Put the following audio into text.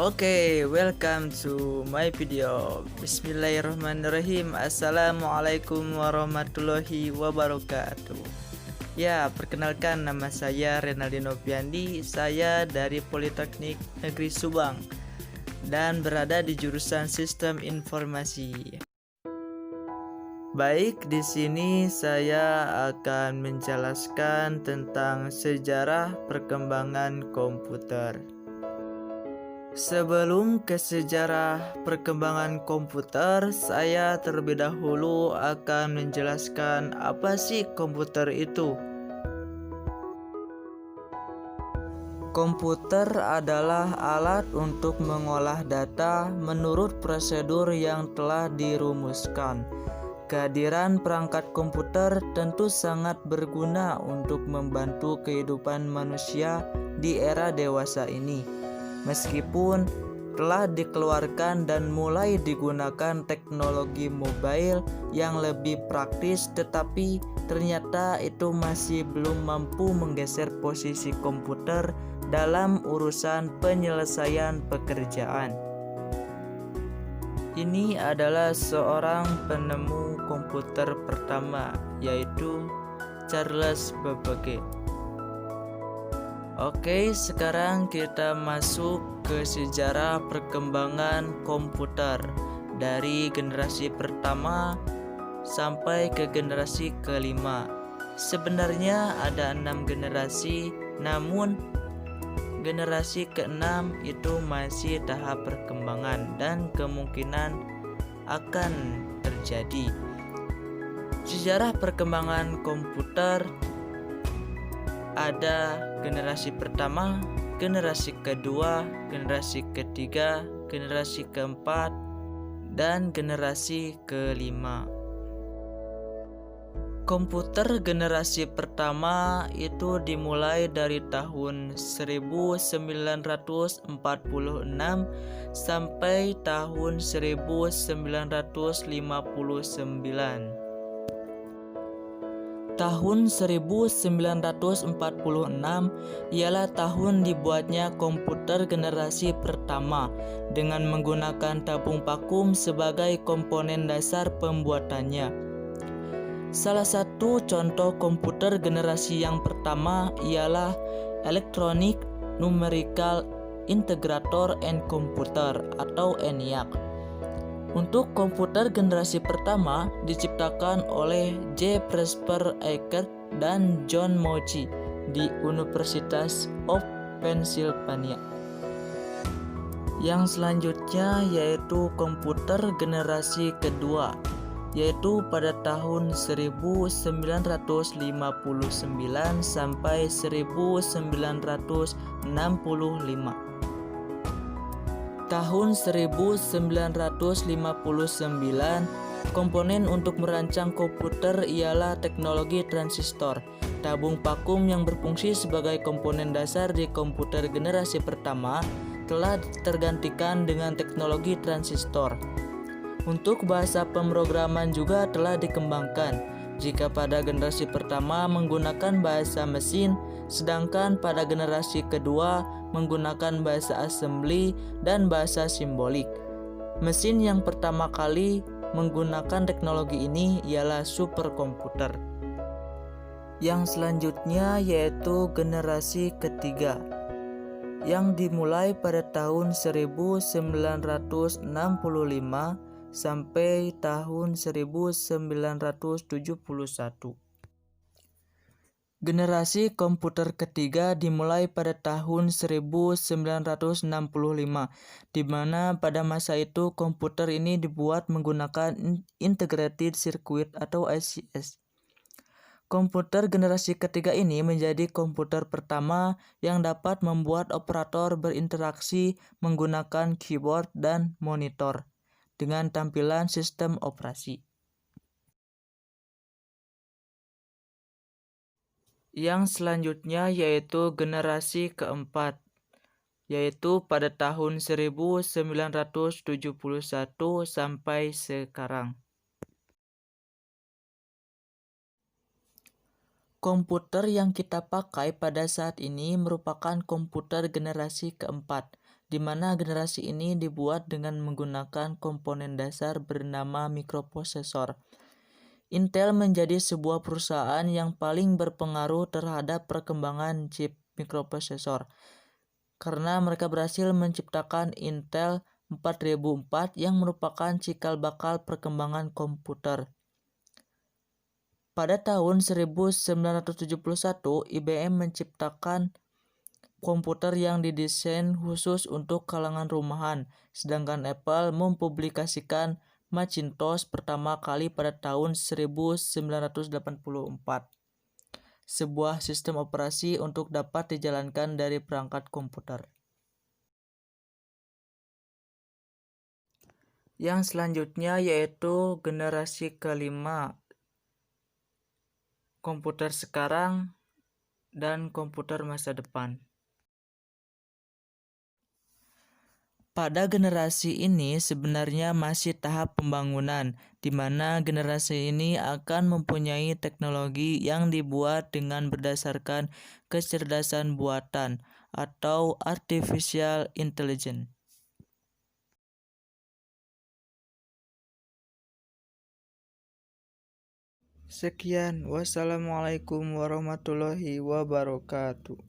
Welcome to my video. Bismillahirrahmanirrahim. Assalamualaikum warahmatullahi wabarakatuh. Ya, perkenalkan, nama saya Renaldi Noviandi. Saya dari Politeknik Negeri Subang dan berada di jurusan Sistem Informasi. Baik, di sini saya akan menjelaskan tentang sejarah perkembangan komputer. Sebelum ke sejarah perkembangan komputer, saya terlebih dahulu akan menjelaskan apa sih komputer itu. Komputer adalah alat untuk mengolah data menurut prosedur yang telah dirumuskan. Kehadiran perangkat komputer tentu sangat berguna untuk membantu kehidupan manusia di era dewasa ini. Meskipun telah dikeluarkan dan mulai digunakan teknologi mobile yang lebih praktis, tetapi ternyata itu masih belum mampu menggeser posisi komputer dalam urusan penyelesaian pekerjaan. Ini adalah seorang penemu komputer pertama, yaitu Charles Babbage. Oke, sekarang kita masuk ke sejarah perkembangan komputer dari generasi pertama sampai ke generasi kelima. Sebenarnya ada 6 generasi, namun generasi ke-6 itu masih tahap perkembangan dan kemungkinan akan terjadi. Sejarah perkembangan komputer ada generasi pertama, generasi kedua, generasi ketiga, generasi keempat, dan generasi kelima. Komputer generasi pertama itu dimulai dari tahun 1946 sampai tahun 1959. Tahun 1946 ialah tahun dibuatnya komputer generasi pertama dengan menggunakan tabung vakum sebagai komponen dasar pembuatannya. Salah satu contoh komputer generasi yang pertama ialah Electronic Numerical Integrator and Computer atau ENIAC. Untuk komputer generasi pertama diciptakan oleh J. Presper Eckert dan John Mauchly di University of Pennsylvania. Yang selanjutnya yaitu komputer generasi kedua, yaitu pada tahun 1959 sampai 1965. Tahun 1959, komponen untuk merancang komputer ialah teknologi transistor. Tabung vakum yang berfungsi sebagai komponen dasar di komputer generasi pertama telah tergantikan dengan teknologi transistor. Untuk bahasa pemrograman juga telah dikembangkan. Jika pada generasi pertama menggunakan bahasa mesin, sedangkan pada generasi kedua menggunakan bahasa assembly dan bahasa simbolik. Mesin yang pertama kali menggunakan teknologi ini ialah superkomputer. Yang selanjutnya yaitu generasi ketiga, yang dimulai pada tahun 1965 sampai tahun 1971. Generasi komputer ketiga dimulai pada tahun 1965, di mana pada masa itu komputer ini dibuat menggunakan Integrated Circuit atau ICS. Komputer generasi ketiga ini menjadi komputer pertama yang dapat membuat operator berinteraksi menggunakan keyboard dan monitor dengan tampilan sistem operasi. Yang selanjutnya yaitu generasi keempat, yaitu pada tahun 1971 sampai sekarang. Komputer yang kita pakai pada saat ini merupakan komputer generasi keempat, di mana generasi ini dibuat dengan menggunakan komponen dasar bernama mikroprosesor. Intel menjadi sebuah perusahaan yang paling berpengaruh terhadap perkembangan chip mikroprosesor karena mereka berhasil menciptakan Intel 4004 yang merupakan cikal bakal perkembangan komputer. Pada tahun 1971, IBM menciptakan komputer yang didesain khusus untuk kalangan rumahan, sedangkan Apple mempublikasikan Macintosh pertama kali pada tahun 1984. Sebuah sistem operasi untuk dapat dijalankan dari perangkat komputer. Yang selanjutnya yaitu generasi kelima, komputer sekarang dan komputer masa depan. Pada generasi ini sebenarnya masih tahap pembangunan, di mana generasi ini akan mempunyai teknologi yang dibuat dengan berdasarkan kecerdasan buatan atau artificial intelligence. Sekian, wassalamualaikum warahmatullahi wabarakatuh.